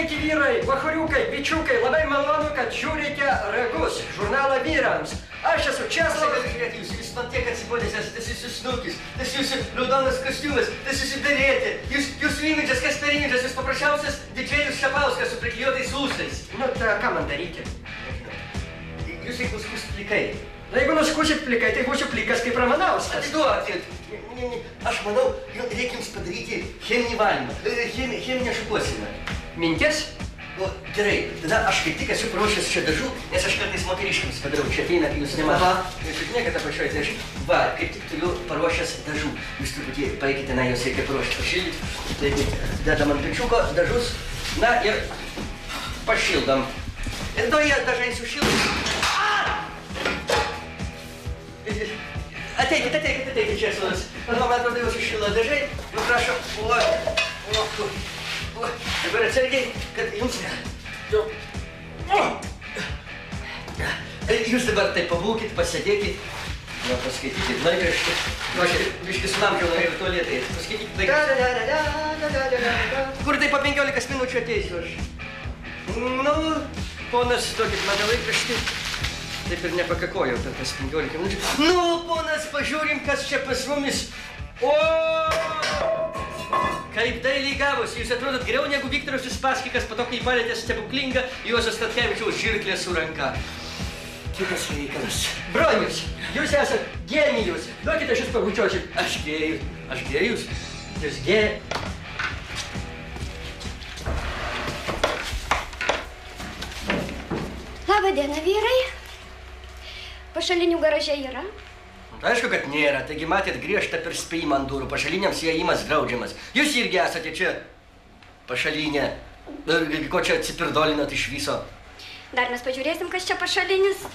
Sveiki vyrai, vachariukai, bičiukai, labai malonu, kad žiūrite Ragus, žurnalą vyrams. Aš esu Česlovas. Žiūrėk, jūs man tiek atsibodęs esate, tas jūsų snukis, tas jūsų raudonas kostiumas, tas jūsų darėti, jūsų imidžas, kas per imidžas, jūs paprasčiausias didžėjus Šapauskas su priklijuotais ūsais. Nu, tai ką man daryti? Jūs reikia nuskusit plikai. Na, jeigu nuskusit plikai, tai būsiu plikas kaip Ramanauskas. Atiduokit. Aš manau, reikia jums padaryti cheminį valymą, cheminę šukuoseną. Mintis? O, gerai, tada aš kaip tik esu paruošęs čia dažų, nes aš kartais moteriškiams padarau, čia ateina, kai jūs nemato. Jūs niekada pašiojate, aš va, kaip tik turiu paruošęs dažų. Jūs truputį paeikite, na, jūs reikia paruošti pašildyti. Taigi, dedam ant pečiuko dažus, na ir pašildam. Ir to jie dažai sušildyti. Ateikit, Česlovas. Man atrodo, jau sušilo dažai. Nu, prašom. Dabar atsargiai, kad jums... Jūs dabar taip pabūkit, pasėdėkit. Na, paskaitykit laikraštį. Nu, aš biškį sulamkiau norėjau tualetai. Paskaitykit laikraštį. Kur tai po 15 minučių ateisiu aš? Nu, ponas, duokit mane laikraštį. Taip ir nepakakojau per tas 15 minučių. Nu, ponas, pažiūrim, kas čia pas mumis. O! Kaip dailiai gavosi, jūs atrodot geriau negu Viktoras Uspaskikas, po to, kai palėtė stebuklingą Juozo Statkevičiaus žirklę su ranka. Kitas reikalas. Bronius, jūs esat genijus. Duokit, aš jūs pabučiuosiu. Aš gėjus. Jūs gėjai. Labą dieną, vyrai. Pašalinių garaže yra? Aišku, kad nėra. Taigi matėt griežtą perspėjimą ant durų. Pašaliniams įėjimas draudžiamas. Jūs irgi esate čia pašalinė. Ko čia atsipirdolinat iš viso? Dar mes pažiūrėsim, kas čia pašalinis.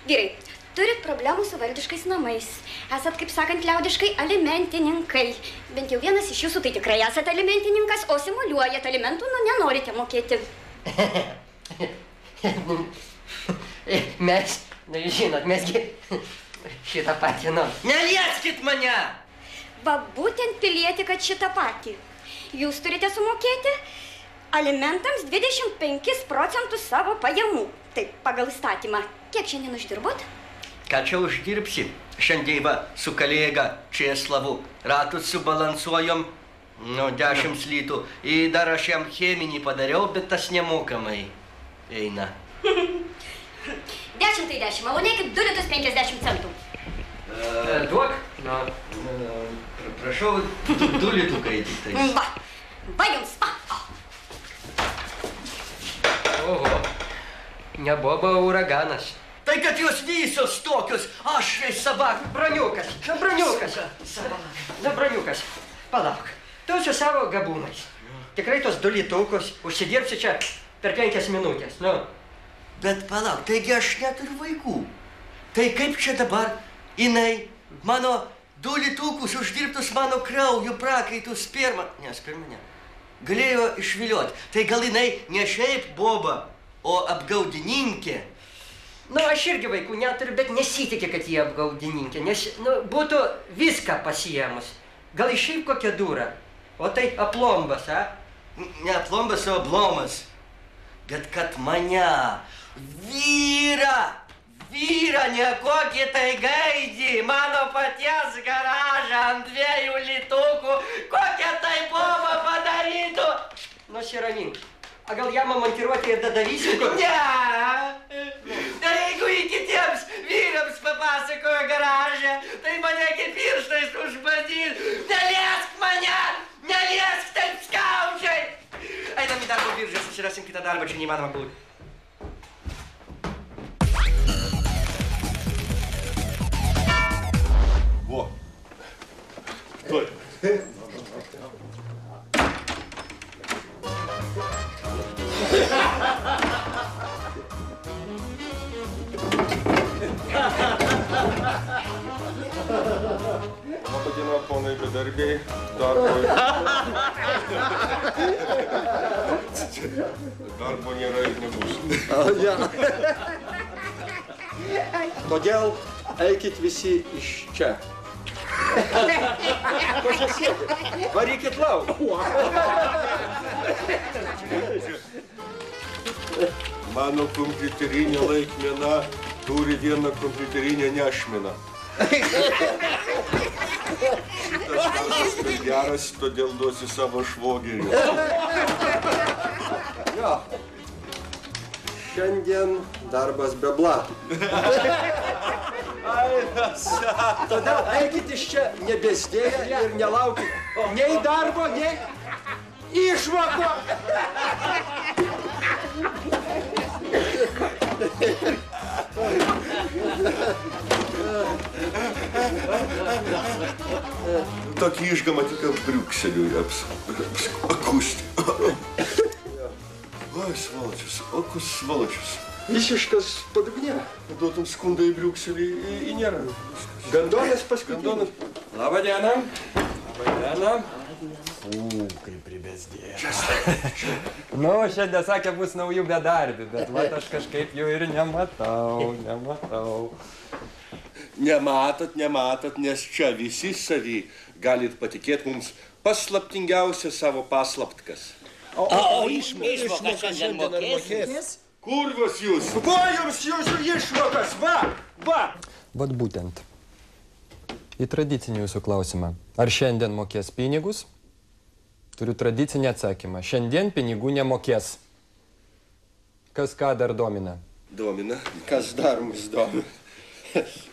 Vyrai, turit problemų su valdiškais namais. Esat, kaip sakant, liaudiškai alimentininkai. Bent jau vienas iš jūsų tai tikrai esat alimentininkas, o simuliuojat alimentų, nu nenorite mokėti. Mes, nu jūs žinot, mesgi šitą patį, nu. Nelieskit mane! Va būtent pilietį, kad šitą patį. Jūs turite sumokėti alimentams 25% savo pajamų. Taip, pagal įstatymą. Kiek šiandien uždirbot? Ką čia uždirbsi? Šiandien va su kolega Česlavu ratus subalansuojom, nu, 10 litų. Ir dar aš jam cheminį padariau, bet tas nemokamai eina. 10 tai 10, malonėkit 2 litus 50 centų. Duok. Prašau, 2 litukai tik tais. Va jums, va. Oho, neboba uraganas. Tai kad jūs visos tokios, aš savak. Broniukas, Broniukas, palauk. Tu su savo gabumais. Tikrai tos 2 litukus užsidirbsi čia per 5 minutės, nu. Bet palauk, taigi aš neturiu vaikų. Tai kaip čia dabar jinai mano 2 litukus uždirbtus mano kraujo prakaitų sperma, galėjo išvilioti. Tai gal jinai ne šiaip boba, o apgaudininkė. Nu, aš irgi vaikų neturiu, bet nesitikė, kad jie apgaudininkė, nes, nu, būtų viską pasiėmus. Gal iššiaip kokią durą, o tai aplombas, a? Ne aplombas, o ablomas. Bet kad mane, vyra, ne kokį tai gaidį, mano paties garažą ant 2 litukų, kokią tai bombą padarytų. Nusiramink. A gal ją montiruoti ir dadavysim? Ne. Tai jeigu į kitiems vyrams papasakojo garažę, tai mane kaip pirštais užbadys. Neliesk mane, neliesk taip skaudžiai. Einam į darbo biržą, susirasim kitą darbą, čia neįmanoma būti. Во. Стой. Labą dieną, ponai bedarbiai. Darbo nėra ir nebus. Todėl eikit visi iš čia. Varykit lauk. Mano kompiuterinė laikmena turi vieną kompiuterinę nešmeną. Šitas darbas tai geras, todėl duosi savo švogerių. Jo. Šiandien darbas be blatų. Todėl eikit iš čia nebesdėję ir nelaukit nei darbo, nei išmoko. Tokį išgamą tik Briukseliui akusti. Oi, svaločius, o kus svaločius. Visiškas padugnė. Duotum skundą į Briukselį, į nėra. Gandonas paskutinis. Labą dieną. Labą dieną. Kaip pribesdėjo. Nu, šiandien sakė, bus naujų bedarbių, bet vat aš kažkaip jų ir nematau. Nematot, nes čia visi savy galit patikėti mums paslaptingiausią savo paslaptkas. O išmoką šiandien mokės? Kurvas jūs? Ko jums jūsų išmokas? Va! Vat būtent. Į tradicinį jūsų klausimą. Ar šiandien mokės pinigus? Turiu tradicinį atsakymą. Šiandien pinigų nemokės. Kas ką dar domina? Domina? Kas dar mus domina?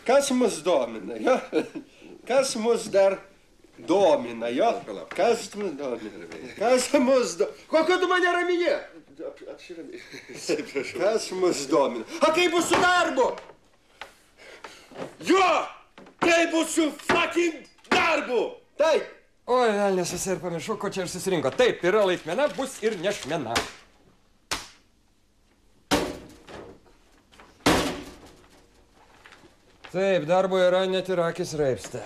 Kas mus domina, jo? Kas mus dar domina, jo? Kas mus domina? Kas mus domina? Kokio tu mane raminė? Kas mus domina? A kaip bus su darbu? Jo! Kaip bus su fucking darbu? Taip. Oi, velnės, visi ir pamiršau, ko čia ir susirinko. Taip, yra laikmena, bus ir nešmena. Taip, darbo yra net ir akis raipsta.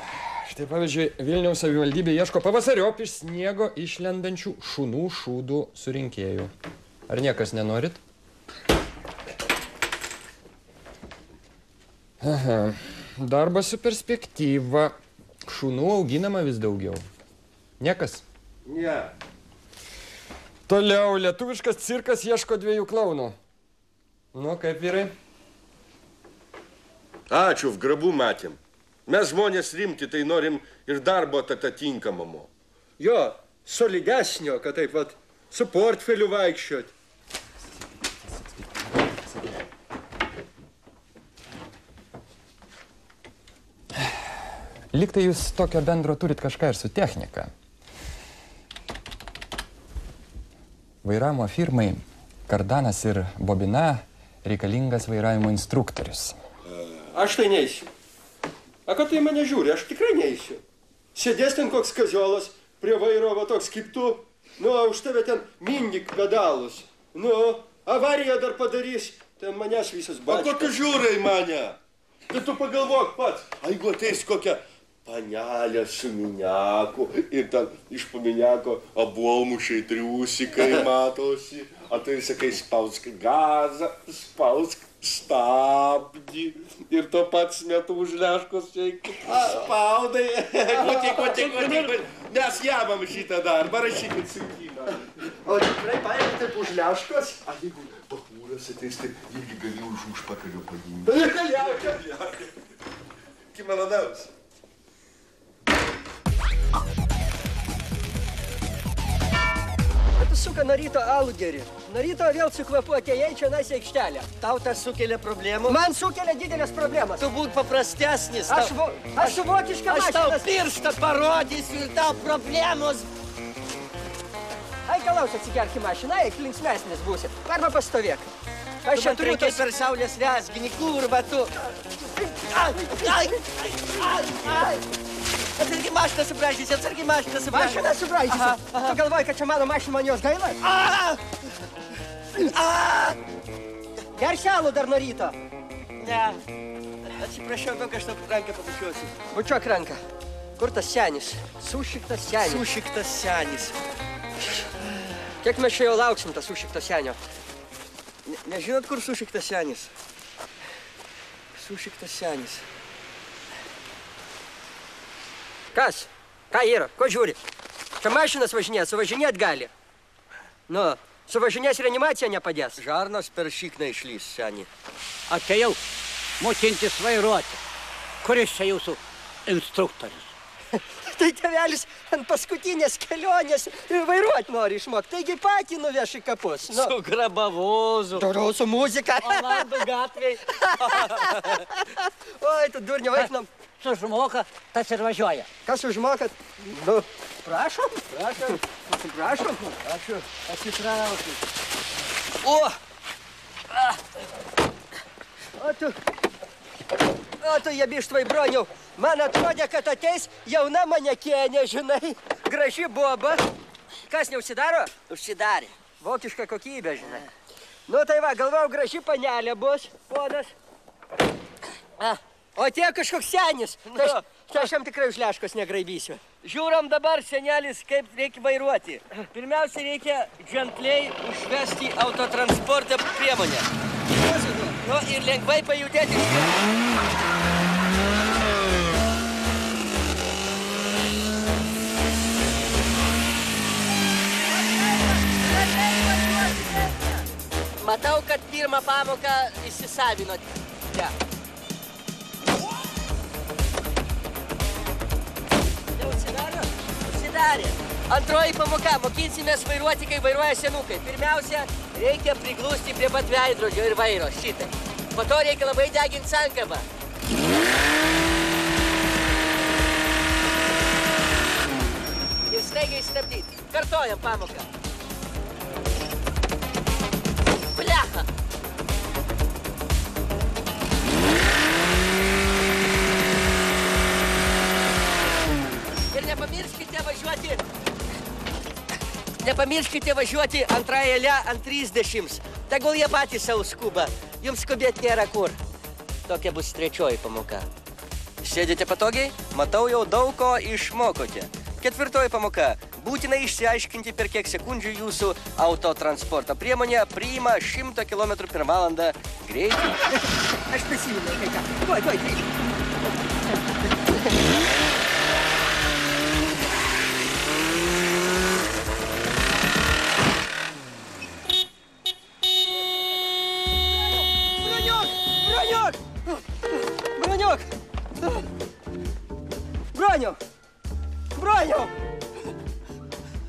Štai pavyzdžiui, Vilniaus savivaldybė ieško pavasariop iš sniego išlendančių šunų šūdų surinkėjų. Ar niekas nenorit? Aha, darbas su perspektyva. Šunų auginama vis daugiau. Niekas? Ne. Toliau, lietuviškas cirkas ieško 2 klounų. Nu, kaip vyrai? Ačiū, v grabų matėm. Mes žmonės rimti, tai norim ir darbo atitinkamamo. Jo, solidesnio, kad taip pat su portfeliu vaikščiot. Lyg tai jūs tokio bendro turit kažką ir su technika. Vairavimo firmai kardanas ir bobina reikalingas vairavimo instruktorius. Aš tai neisiu. A, kad tai mane žiūri, aš tikrai neisiu. Sėdės ten koks kaziolas prie vairo, va toks kaip tu. Nu, už tave ten mindik pedalus. Nu, avariją dar padarys, ten manęs visas O bačkas. ko tu žiūrai mane? Tai tu pagalvok pats, jeigu ateis kokia panelė su miniaku ir ten iš paminiako abuolmušiai triusikai matosi, o tai sakai spausk gazą, spausk stabdį ir tuo pats metu užleškos spaudai. Kuti, mes jabam šitą darbą, rašykit sunkyną. O tikrai paėmė taip užleškos? A jeigu bachūras ateis, tai irgi gali už užpakalio padimti. Iki malonaus. Bet tu suka nuo ryto alų geri. Nuo ryto vėl su kvapu atėjai čia nais į aikštelę. Tau tas sukelia problemų? Man sukelia didelės problemas. Tu būt paprastesnis. Aš su vokiška Aš tau mašinas. pirštą parodysiu ir tau problemos. Ai, kalaus atsigerk į mašiną, eik, linksmesnis būsi. Arba pastovėk. Aš Tu čia man turiu trenkei tos... per saulės rezginį, kurva tu. Ai. Atsargi mašiną subražysi, atsargi mašiną subražysi. Mašiną subraižysiu. Tu galvoji, kad čia mano mašina, man jos gaila? Gersi alų dar nuo ryto. Ne. Atsiprašau, daug aš tau ranką pabučiuosiu. Bučiuok ranką. Kur tas senis? Sušiktas senis. Sušiktas senis. Kiek mes čia jau lauksim tas sušiktas senio? Nežinot, kur sušiktas senis? Sušiktas senis. Kas? Ką yra? Ko žiūri? Čia mašinas važinėt, suvažinėt gali. Nu, suvažinės reanimacija nepadės. Žarnos per šikną išlys, seniai. Atėjau mokintis vairuoti. Kuris čia jūsų instruktorius? Tai tėvelis ant paskutinės kelionės vairuoti nori išmokti. Taigi patį nuveš į kapus. Nu. Su grabavozu. Darau su muzika. Olandų gatvėj. Oi, tu durnė vaikinam. Sužmoka, tas ir važiuoja. Kas užmokat? Nu, prašom. Prašom. Prašom. Ačiū, atsitraukiu. O tu jebištvai, broniau, man atrodė, kad ateis jauna manekenė, žinai, graži boba. Kas, neužsidaro? Užsidarė. Vokiška kokybė, žinai. Nu tai va, galvau, graži panelė bus, ponas. O tie kažkoks senis. Tai aš jam tikrai už leškos negraibysiu. Žiūram dabar, senelis, kaip reikia vairuoti. Pirmiausia, reikia ženkliai užvesti autotransporto priemonę. Nu, ir lengvai pajudėti. Matau, kad pirmą pamoką įsisavinote. Ja. Jau užsidarė? Užsidarė. Antroji pamoka. Mokinsimės vairuoti, kai vairuoja senukai. Pirmiausia, reikia priglusti prie pat veidrodžio ir vairo. Šitai. Po to reikia labai deginti sankabą. Ir staigiai stabdyti. Kartojam pamoką. Blecha! Ir nepamirškite važiuoti antrąją eilę ant 30. Tegul jie patys savo skuba. Jums skubėti nėra kur. Tokia bus trečioji pamoka. Sėdite patogiai? Matau, jau daug ko išmokote. Ketvirtoji pamoka. Būtina išsiaiškinti, per kiek sekundžių jūsų autotransporto priemonė priima 100 km/h greitį. Aš prisimenu, kai ką. Tuoj, grįžt.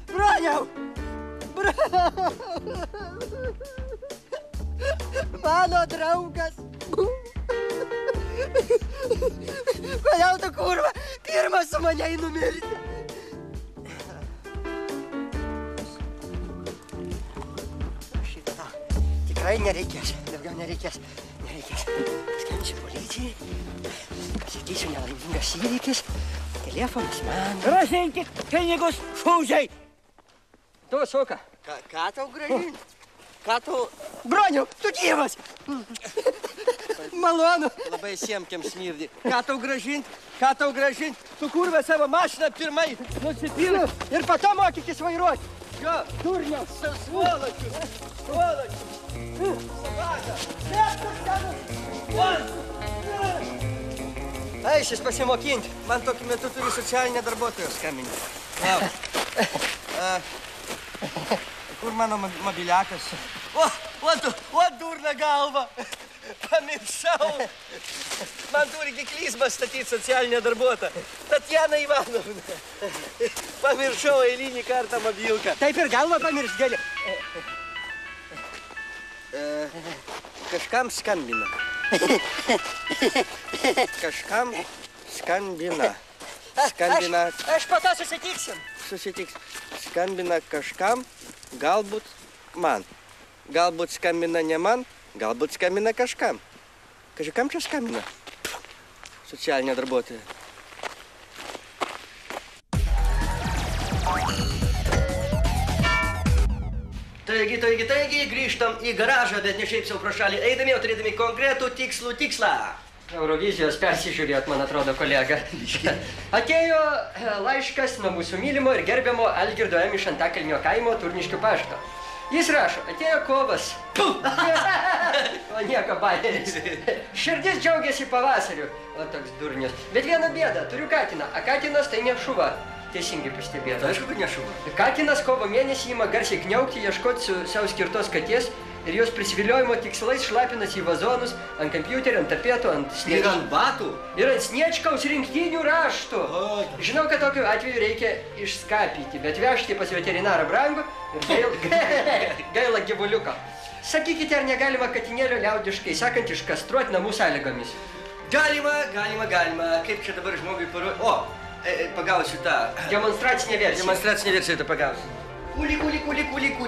Broniau! Mano draugas! Kodėl tu, kurva, pirmas su mane numirti? Šitą tikrai nereikės, daugiau nereikės. Skambinsiu policijai, pasakysiu nelaimingas įvykis, telefonas man. Grąžinkit pinigus, šūdžiai! Tu, suka. Ką tau grąžinti? Ką tau... Broniau, tu gyvas! Malonu. Labai siemkiam smirdi. Ką tau grąžinti? Tu, kurva, savo mašiną pirmai nusipirk ir po to mokykis vairuoti. Jo, Durniau. Svoločių. Sabaka. Eišis pasimokinti. Man tokiu metu turi socialinę darbuotoją skambinti. Kur mano mobiliakas? O, durna galva. Pamiršau. Man turi kiklizmą statyti socialinę darbuotoją. Tatjana Ivanovna. Pamiršau eilinį kartą mobilką. Taip ir galvą pamiršt gali. Kažkam skambina. Skambina. Aš po to susitiksim. Skambina kažkam, galbūt man. Galbūt skambina ne man, galbūt skambina kažkam. Kažkam čia skambina. Socialinė darbuotoja. Taigi, grįžtam į garažą, bet ne šiaip sau pro šalį. Eidami, jau turėdami konkretų tikslą. Eurovizijos persižiūrėt, man atrodo, kolega. Atėjo laiškas nuo mūsų mylimo ir gerbiamo Algirdo M. iš Antakalnio kaimo Turniškių pašto. Jis rašo, atėjo kovas. O nieko, bateris. Širdis džiaugiasi pavasariu. O toks durnius. Bet viena bėda, turiu katiną, a katinas tai ne šuva. teisingai pastebėta. Tai aišku, kad nešuva. Katinas kovo mėnesį ima garsiai kniaukti, ieškoti su savo skirtos katės ir jos prisiviliojimo tikslais šlapinasi į vazonus, ant kompiuterio, ant tapetų, Ir ant batų. ir ant sniečkaus rinktinių raštų. Žinau, kad tokiu atveju reikia išskapyti, bet vežti pas veterinarą brangu ir gaila gyvuliuko. Sakykite, ar negalima katinėlio liaudiškai sakant iškastruoti namų sąlygomis? Galima. Kaip čia dabar žmogui parodyti? O, pagausiu tą. Demonstracinė versija. Demonstracinė versija, tą pagausiu. Kuli,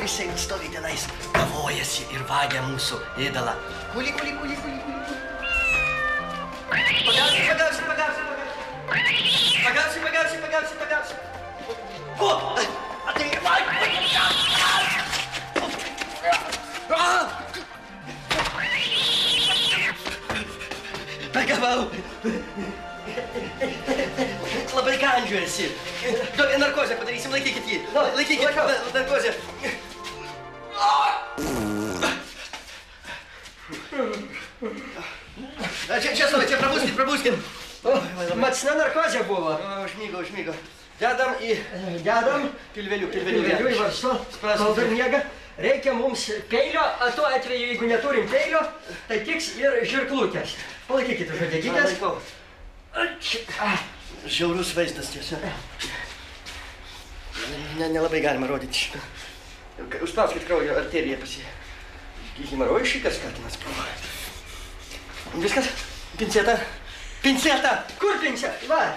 jisai stovi tenais, kavojasi ir vagia mūsų ėdalą. Kuli. Pagausiu. O, atai, pagavau. Labai kandžiuosi. Narkozę padarysim, laikykit jį. Laikykit, narkozę. Čia prabuskit. Matsina narkozė buvo. Užmygo. Dedam pilvelių Pilvelių į varslo, kol dar miega. Reikia mums peilio, o tuo atveju, jeigu neturim peilio, tai tiks ir žirklutės. Palaikykite žodėgytės. Žiaurus vaizdas tiesa. Nelabai galima rodyti. Užspauskit kraujo arteriją pasi. Hemorojų šitas katinas buvo. Viskas? Pinceta! Kur pinceta? Va!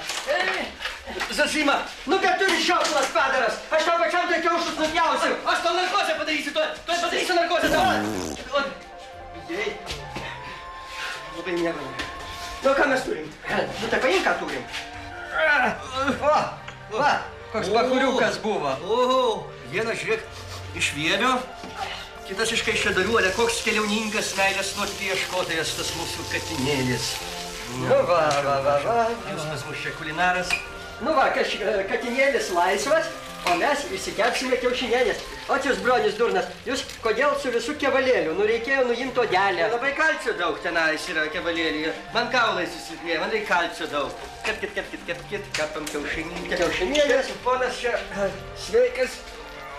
Zažymą! Nu, kad turi šiauklas padaras! Aš tau pačiam tai kiaušus nupjausiu! Aš tau narkozę padarysiu, tuoj padarysiu narkozę tau! Idėjai. Labai mėgau. Nu, ką mes turim? Nu, tai paimk, ką turim. Va, koks bakuriukas buvo. Vienas, žiūrėk, iš Vienio, kitas iš Kaišiadorių, ale koks keliauninkas, meilės nuotykių ieškotojas, tas mūsų katinėlis. Nu, va. Jūs pas mus čia kulinaras. Nu, va, katinėlis laisvas, o mes įsikepsime kiaušinėlės. O jūs, bronis durnas, jūs kodėl su visų kevalėliu? Nu, reikėjo nuimti odelę. Labai kalcio daug tenais yra kevalėlyje. Man kaulai susilpnėja, man reikia kalcio daug. Kepam kiaušinėlės. Kiaušinėlės. Ponas čia sveikas,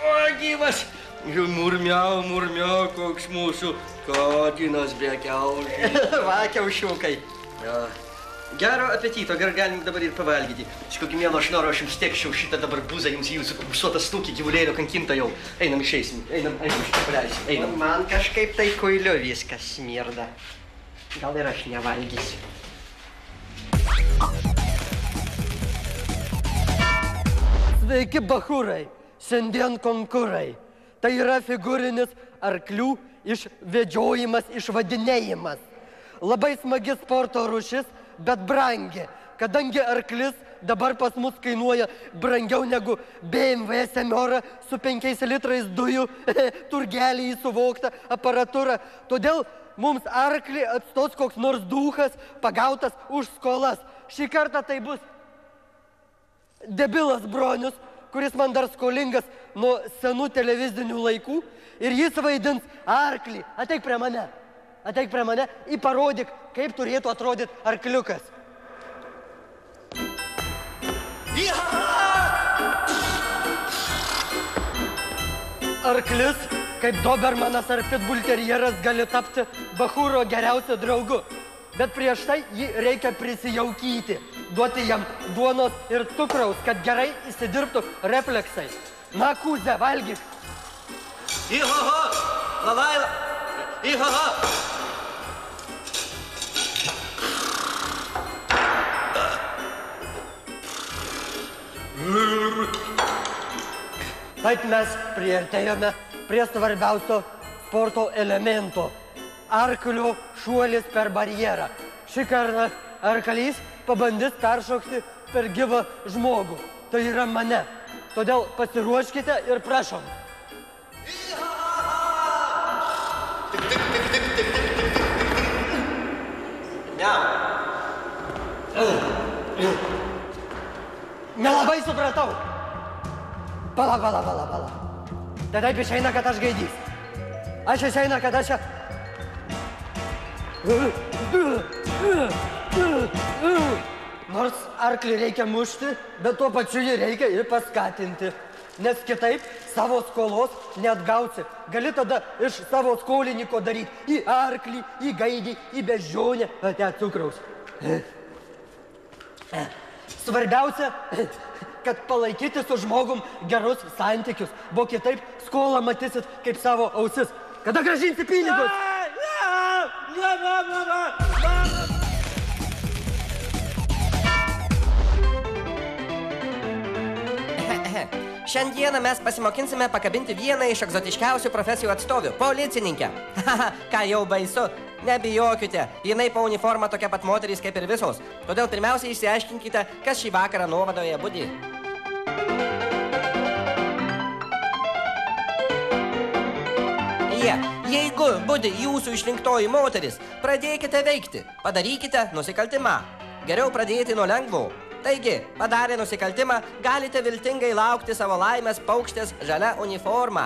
o gyvas. Murmiau, koks mūsų katinas be kiaušių. Va, kiaušiukai. Gero apetito, galim dabar ir pavalgyti. Iš kokį mielo aš noriu, aš jums tekščiau šitą dabar buzą, jums į jūsų kupsuotą snukį gyvulėlio kankinta jau. Einam, išeisim, einam, šitą paleisim, einam. Man kažkaip tai kuiliu viskas smirda. Gal ir aš nevalgysiu. Sveiki, bachūrai, šiandien konkurai. Tai yra figūrinis arklių išvedžiojimas, išvadinėjimas. Labai smagi sporto rūšis, bet brangi, kadangi arklis dabar pas mus kainuoja brangiau negu BMW Seniora su 5 litrais dujų, turgelį įsuvokta aparatūra. Todėl mums arklį atstos koks nors duchas, pagautas už skolas. Šį kartą tai bus debilas bronius, kuris man dar skolingas nuo senų televizinių laikų, ir jis vaidins arklį. Ateik prie mane, parodyk, kaip turėtų atrodyti arkliukas. Arklis, kaip dobermanas ar pitbulterjeras, gali tapti bachūro geriausiu draugu. Bet prieš tai jį reikia prisijaukyti, duoti jam duonos ir cukraus, kad gerai įsidirbtų refleksai. Na, kūze, valgyk. Taip mes priartėjome prie svarbiausio sporto elemento – arklio šuolis per barjerą. Šį kartą arklys pabandys peršokti per gyvą žmogų. Tai yra mane. Todėl pasiruoškite ir prašom. Nelabai supratau. Pala. Tai taip išeina, kad aš gaidys. Aš išeina, kad aš... Nors arklį reikia mušti, bet tuo pačiu jį reikia ir paskatinti. Nes kitaip savo skolos neatgausi. Gali tada iš savo skolininko daryti į arklį, į gaidį, į beždžionę, ate cukraus. Svarbiausia, kad palaikyti su žmogum gerus santykius, bo kitaip skolą matysit kaip savo ausis. Kada grąžinsi pinigus? Šiandieną mes pasimokinsime pakabinti vieną iš egzotiškiausių profesijų atstovių – policininkę. Ką jau baisu, nebijokite, jinai po uniformą tokia pat moterys kaip ir visos. Todėl pirmiausia išsiaiškinkite, kas šį vakarą nuovadoje budi. Jeigu budi jūsų išrinktoji moteris, pradėkite veikti, padarykite nusikaltimą. Geriau pradėti nuo lengvo. Taigi, padarę nusikaltimą, galite viltingai laukti savo laimės paukštės žalia uniforma.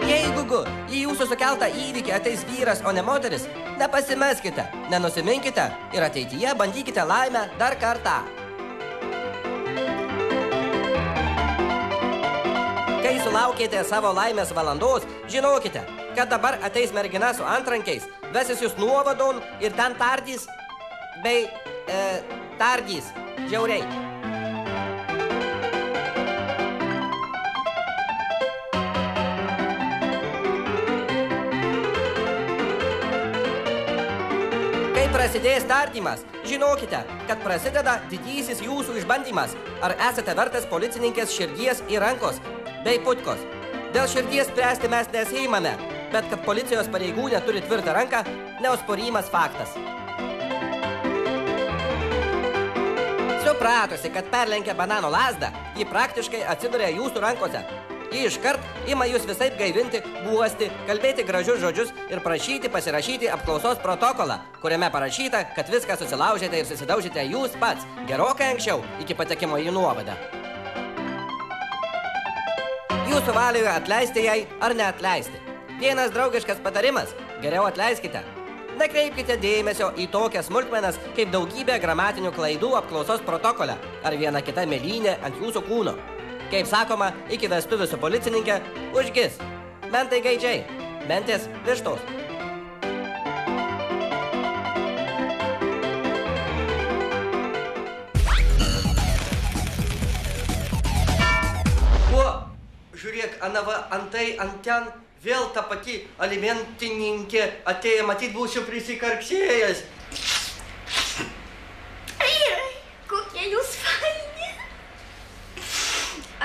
Jeigu į jūsų sukeltą įvykį ateis vyras, o ne moteris, nepasimeskite, nenusiminkite ir ateityje bandykite laimę dar kartą. Kai sulaukėte savo laimės valandos, žinokite, kad dabar ateis mergina su antrankiais, vesis jūs nuovadon ir ten tardys, bei tardys, žiauriai. Kai prasidės tardymas, žinokite, kad prasideda didysis jūsų išbandymas, ar esate vertas policininkės širdies ir rankos, bei putkos. Dėl širdies spręsti mes nesiimame, bet kad policijos pareigūnė turi tvirtą ranką, neosporimas faktas. Supratusi, kad perlenkia banano lazdą, ji praktiškai atsiduria jūsų rankose. Ji iškart ima jūs visaip gaivinti, guosti, kalbėti gražius žodžius ir prašyti pasirašyti apklausos protokolą, kuriame parašyta, kad viską susilaužėte ir susidaužėte jūs pats, gerokai anksčiau iki patekimo į nuovadą. Jūsų valioje atleisti jai ar neatleisti. Vienas draugiškas patarimas – geriau atleiskite. Nekreipkite dėmesio į tokias smulkmenas kaip daugybė gramatinių klaidų apklausos protokole ar viena kita mėlynė ant jūsų kūno. Kaip sakoma, iki vestuvių su policininkė užgis. Mentai gaidžiai, mentės vištos. Žiūrėk, anava, antai, ant ten vėl ta pati alimentininkė atėjo, matyt, būsiu prisikarksėjęs. Vyrai, kokie jūs faini.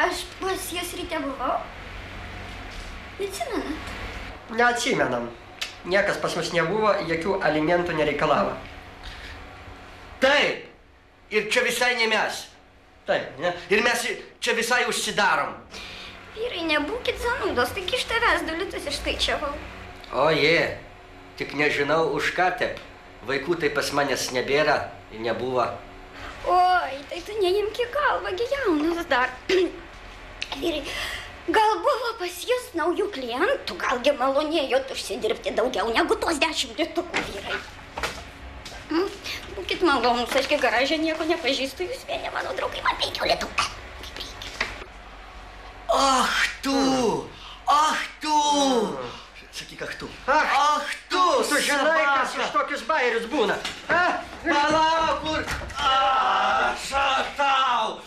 Aš pas jas ryte buvau. Neatsimenat? Neatsimenam. Niekas pas mus nebuvo, jokių alimentų nereikalavo. Taip, ir čia visai ne mes. Taip, ne? Ir mes čia visai užsidarom. Vyrai, nebūkit zanūdos, tik iš tavęs 2 litus išskaičiavau. Oje, tik nežinau už ką tep. Vaikų tai pas manęs nebėra ir nebuvo. Oi, tai tu neimk į galvą, gi jaunas dar. Vyrai, gal buvo pas jūs naujų klientų, galgi malonėjot užsidirbti daugiau negu tos 10 litukų, vyrai. Būkit malonus, ašgi garaže nieko nepažįstu, jūs vieni mano draugai, man 5 litukų. Ach tu! Sakyk, ach tu. Ach tu! Tu žinai, kas iš tokius bairius būna. Palauk, kur... Šatau!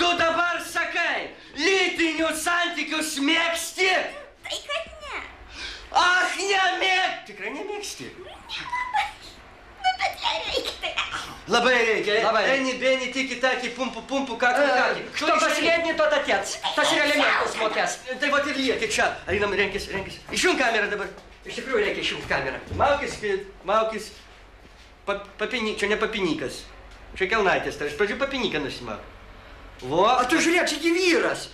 Tu dabar sakai, lytinius santykius mėgsti? Tai kad ne. Ach, nemėgti! Tikrai nemėgsti? Nu, bet jai reikia. Labai reikia. Labai. Eni, beni, tiki, taki, pumpu, kaki. Кто последний, тот отец. Tas ir alimentus mokės. Tai vat ir lieki čia. Einam, renkis. Išjunk kamerą dabar. Iš tikrųjų reikia išjungti kamerą. Maukis. Čia ne papinykas. Čia kelnaitės, tai aš pradžiu papinyką nusimauk. A tu žiūrėk, čia gi vyras.